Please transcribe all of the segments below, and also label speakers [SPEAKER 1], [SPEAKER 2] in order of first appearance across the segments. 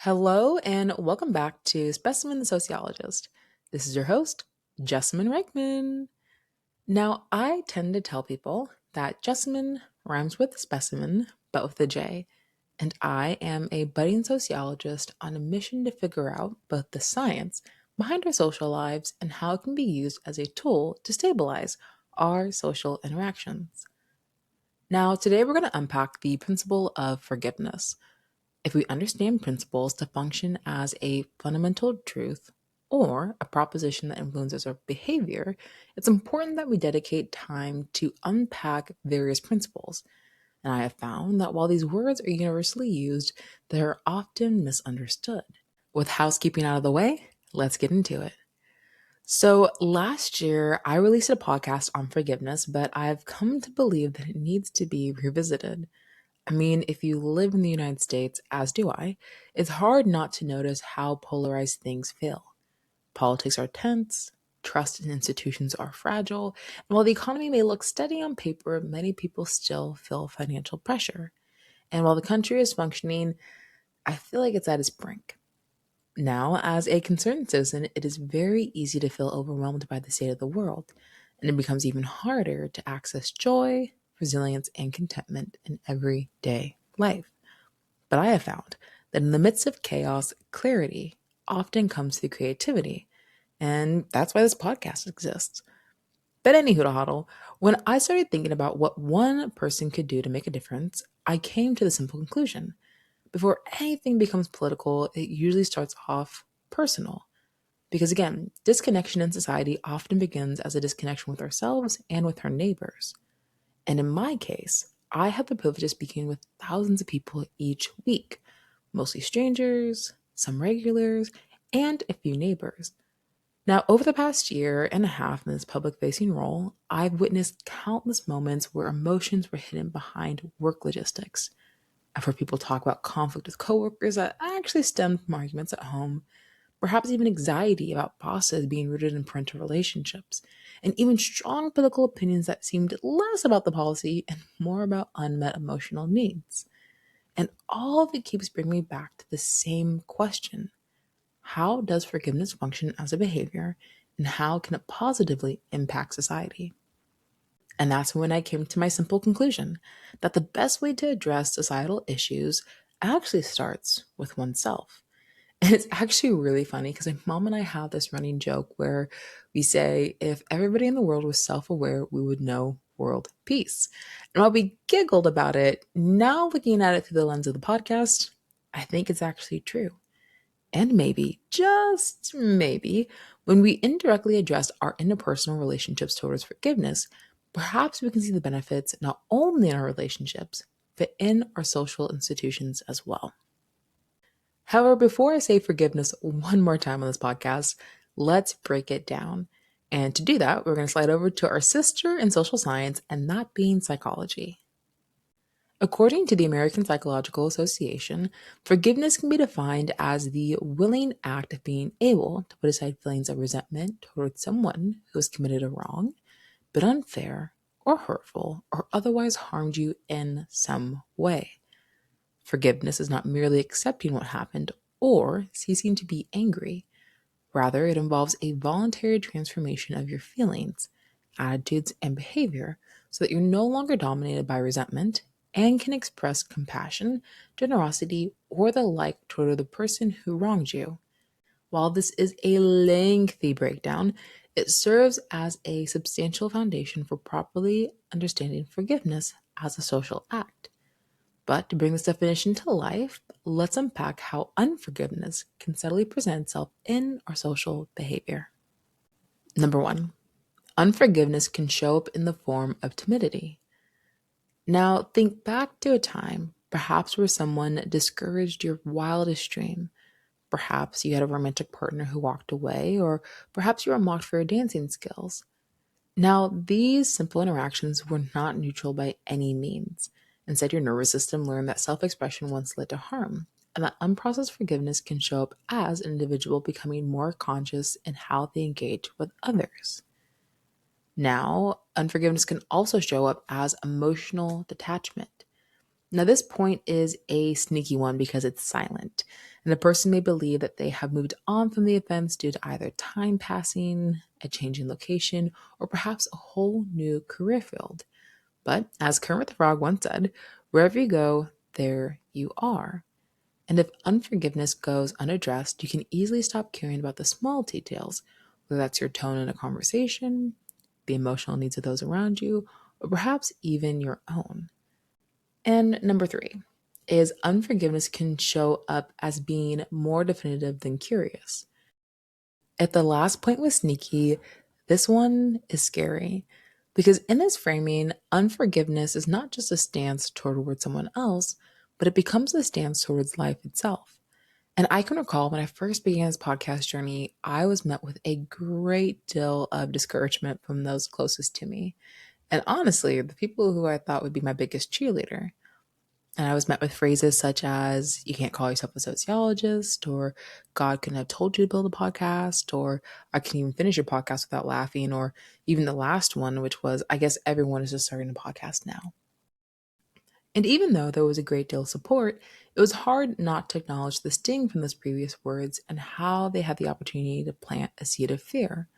[SPEAKER 1] Hello and welcome back to Specimen the Sociologist. This is your host, Jessamine Reichman. Now, I tend to tell people that Jessamine rhymes with specimen, but with a J, and I am a budding sociologist on a mission to figure out both the science behind our social lives and how it can be used as a tool to stabilize our social interactions. Now, today we're going to unpack the principle of forgiveness. If we understand principles to function as a fundamental truth or a proposition that influences our behavior, it's important that we dedicate time to unpack various principles. And I have found that while these words are universally used, they are often misunderstood. With housekeeping out of the way, let's get into it. So, last year, I released a podcast on forgiveness, but I've come to believe that it needs to be revisited. I mean, if you live in the United States, as do I, it's hard not to notice how polarized things feel. Politics are tense, trust in institutions are fragile, and while the economy may look steady on paper, many people still feel financial pressure. And while the country is functioning, I feel like it's at its brink. Now, as a concerned citizen, it is very easy to feel overwhelmed by the state of the world, and it becomes even harder to access joy, resilience, and contentment in everyday life. But I have found that in the midst of chaos, clarity often comes through creativity, and that's why this podcast exists. But anywho, to huddle, when I started thinking about what one person could do to make a difference, I came to the simple conclusion. Before anything becomes political, it usually starts off personal. Because again, disconnection in society often begins as a disconnection with ourselves and with our neighbors. And in my case, I have the privilege of speaking with thousands of people each week, mostly strangers, some regulars, and a few neighbors. Now, over the past year and a half in this public facing role, I've witnessed countless moments where emotions were hidden behind work logistics. I've heard people talk about conflict with coworkers that actually stemmed from arguments at home, perhaps even anxiety about bosses being rooted in parental relationships, and even strong political opinions that seemed less about the policy and more about unmet emotional needs. And all of it keeps bringing me back to the same question. How does forgiveness function as a behavior, and how can it positively impact society? And that's when I came to my simple conclusion that the best way to address societal issues actually starts with oneself. And it's actually really funny because my mom and I have this running joke where we say, if everybody in the world was self aware, we would know world peace. And while we giggled about it, now looking at it through the lens of the podcast, I think it's actually true. And maybe, just maybe, when we indirectly address our interpersonal relationships towards forgiveness, perhaps we can see the benefits not only in our relationships, but in our social institutions as well. However, before I say forgiveness one more time on this podcast, let's break it down. And to do that, we're going to slide over to our sister in social science, and that being psychology. According to the American Psychological Association, forgiveness can be defined as the willing act of being able to put aside feelings of resentment towards someone who has committed a wrong, been unfair, or hurtful, or otherwise harmed you in some way. Forgiveness is not merely accepting what happened or ceasing to be angry. Rather, it involves a voluntary transformation of your feelings, attitudes, and behavior so that you're no longer dominated by resentment and can express compassion, generosity, or the like toward the person who wronged you. While this is a lengthy breakdown, it serves as a substantial foundation for properly understanding forgiveness as a social act. But to bring this definition to life, let's unpack how unforgiveness can subtly present itself in our social behavior. Number one, unforgiveness can show up in the form of timidity. Now, think back to a time, perhaps where someone discouraged your wildest dream. Perhaps you had a romantic partner who walked away, or perhaps you were mocked for your dancing skills. Now, these simple interactions were not neutral by any means. Instead, your nervous system learned that self expression once led to harm, and that unprocessed forgiveness can show up as an individual becoming more conscious in how they engage with others. Now, unforgiveness can also show up as emotional detachment. Now, this point is a sneaky one because it's silent, and the person may believe that they have moved on from the offense due to either time passing, a change in location, or perhaps a whole new career field. But as Kermit the Frog once said, wherever you go, there you are. And if unforgiveness goes unaddressed, you can easily stop caring about the small details, whether that's your tone in a conversation, the emotional needs of those around you, or perhaps even your own. And number three is unforgiveness can show up as being more definitive than curious. If the last point was sneaky, this one is scary. Because in this framing, unforgiveness is not just a stance toward someone else, but it becomes a stance towards life itself. And I can recall when I first began this podcast journey, I was met with a great deal of discouragement from those closest to me. And honestly, the people who I thought would be my biggest cheerleader. And I was met with phrases such as, you can't call yourself a sociologist, or God couldn't have told you to build a podcast, or I can't even finish your podcast without laughing, or even the last one, which was, I guess everyone is just starting a podcast now. And even though there was a great deal of support, it was hard not to acknowledge the sting from those previous words and how they had the opportunity to plant a seed of fear.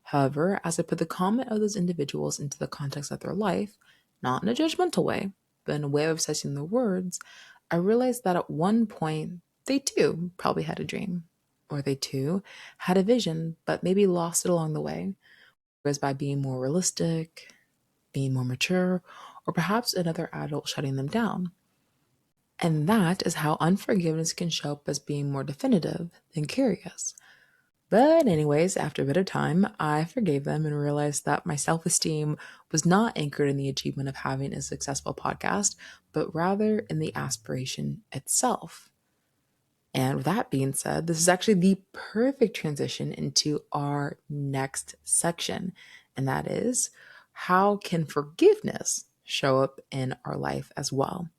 [SPEAKER 1] However, as I put the comment of those individuals into the context of their life, not in a judgmental way, but in a way of assessing their words, I realized that at one point, they too probably had a dream, or they too had a vision, but maybe lost it along the way. Whereas by being more realistic, being more mature, or perhaps another adult shutting them down. And that is how unforgiveness can show up as being more definitive than curious. But, anyways, after a bit of time, I forgave them and realized that my self esteem was not anchored in the achievement of having a successful podcast, but rather in the aspiration itself. And with that being said, this is actually the perfect transition into our next section, and that is, how can forgiveness show up in our life as well?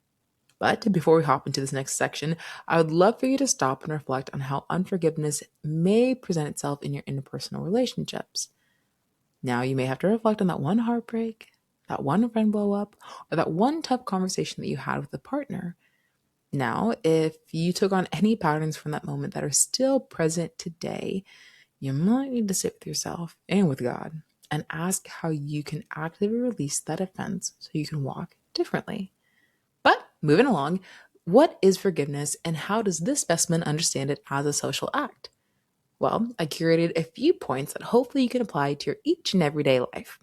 [SPEAKER 1] But before we hop into this next section, I would love for you to stop and reflect on how unforgiveness may present itself in your interpersonal relationships. Now, you may have to reflect on that one heartbreak, that one friend blow up, or that one tough conversation that you had with a partner. Now, if you took on any patterns from that moment that are still present today, you might need to sit with yourself and with God and ask how you can actively release that offense so you can walk differently. But moving along, what is forgiveness and how does this specimen understand it as a social act? Well, I curated a few points that hopefully you can apply to your each and everyday life.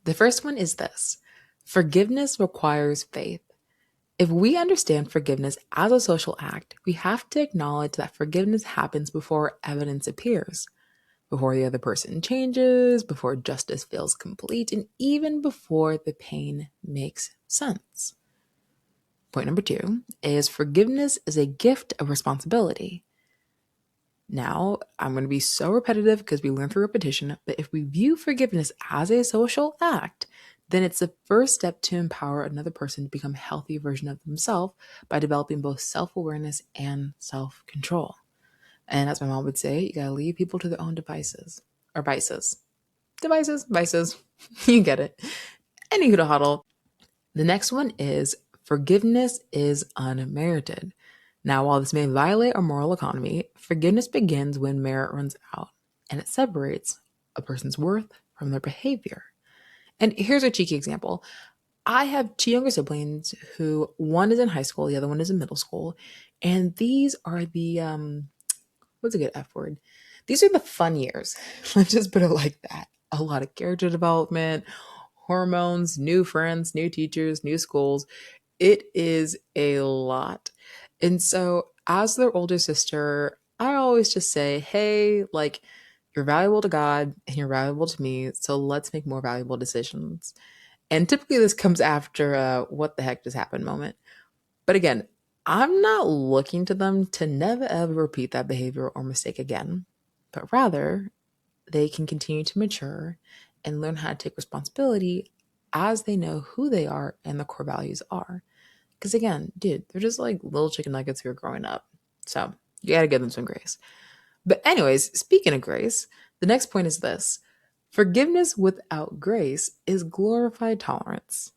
[SPEAKER 1] The first one is this: forgiveness requires faith. If we understand forgiveness as a social act, we have to acknowledge that forgiveness happens before evidence appears, before the other person changes, before justice feels complete, and even before the pain makes sense. Point number two is forgiveness is a gift of responsibility. Now, I'm going to be so repetitive because we learn through repetition, but if we view forgiveness as a social act, then it's the first step to empower another person to become a healthy version of themselves by developing both self-awareness and self-control. And as my mom would say, you gotta leave people to their own devices. Or vices. Vices. You get it. Any good huddle. The next one is forgiveness is unmerited. Now, while this may violate our moral economy, forgiveness begins when merit runs out, and it separates a person's worth from their behavior. And here's a cheeky example. I have two younger siblings who one is in high school, the other one is in middle school, and these are the what's a good F word? These are the fun years. Let's just put it like that. A lot of character development, hormones, new friends, new teachers, new schools. It is a lot. And so, as their older sister, I always just say, hey, like, you're valuable to God and you're valuable to me. So, let's make more valuable decisions. And typically, this comes after a what the heck just happened moment. But again, I'm not looking to them to never ever repeat that behavior or mistake again, but rather they can continue to mature and learn how to take responsibility as they know who they are and the core values are. Because again, dude, they're just like little chicken nuggets who are growing up. So you got to give them some grace. But, anyways, speaking of grace, the next point is this: forgiveness without grace is glorified tolerance.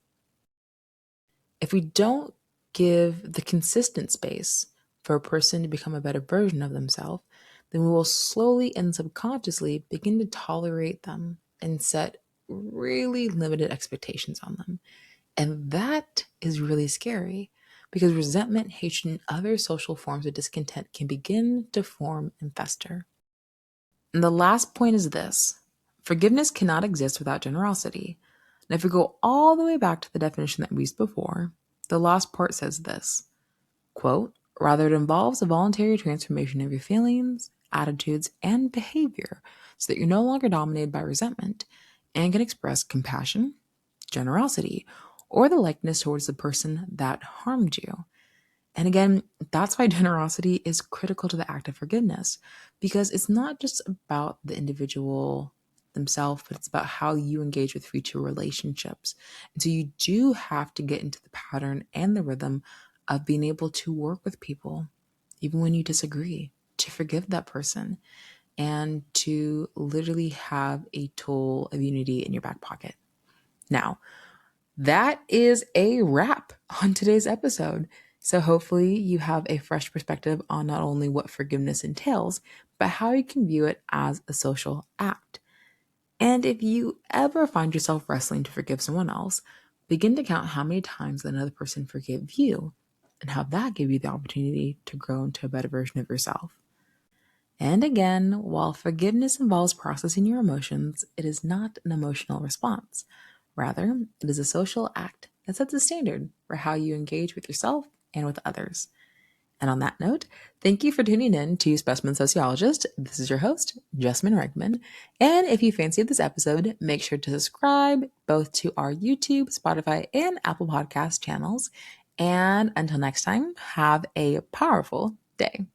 [SPEAKER 1] If we don't give the consistent space for a person to become a better version of themselves, then we will slowly and subconsciously begin to tolerate them and set really limited expectations on them. And that is really scary because resentment, hatred, and other social forms of discontent can begin to form and fester. And the last point is this: forgiveness cannot exist without generosity. And if we go all the way back to the definition that we used before, the last part says this quote, rather, it involves a voluntary transformation of your feelings, attitudes, and behavior so that you're no longer dominated by resentment and can express compassion, generosity, or the likeness towards the person that harmed you. And again, that's why generosity is critical to the act of forgiveness, because it's not just about the individual themselves, but it's about how you engage with future relationships. And so you do have to get into the pattern and the rhythm of being able to work with people, even when you disagree, to forgive that person and to literally have a tool of unity in your back pocket. Now, that is a wrap on today's episode. So, hopefully, you have a fresh perspective on not only what forgiveness entails, but how you can view it as a social act. And if you ever find yourself wrestling to forgive someone else, begin to count how many times another person forgave you and how that gave you the opportunity to grow into a better version of yourself. And again, while forgiveness involves processing your emotions, it is not an emotional response. Rather, it is a social act that sets a standard for how you engage with yourself and with others. And on that note, thank you for tuning in to Specimen Sociologist. This is your host, Jessamine Reichman. And if you fancied this episode, make sure to subscribe both to our YouTube, Spotify, and Apple Podcast channels. And until next time, have a powerful day.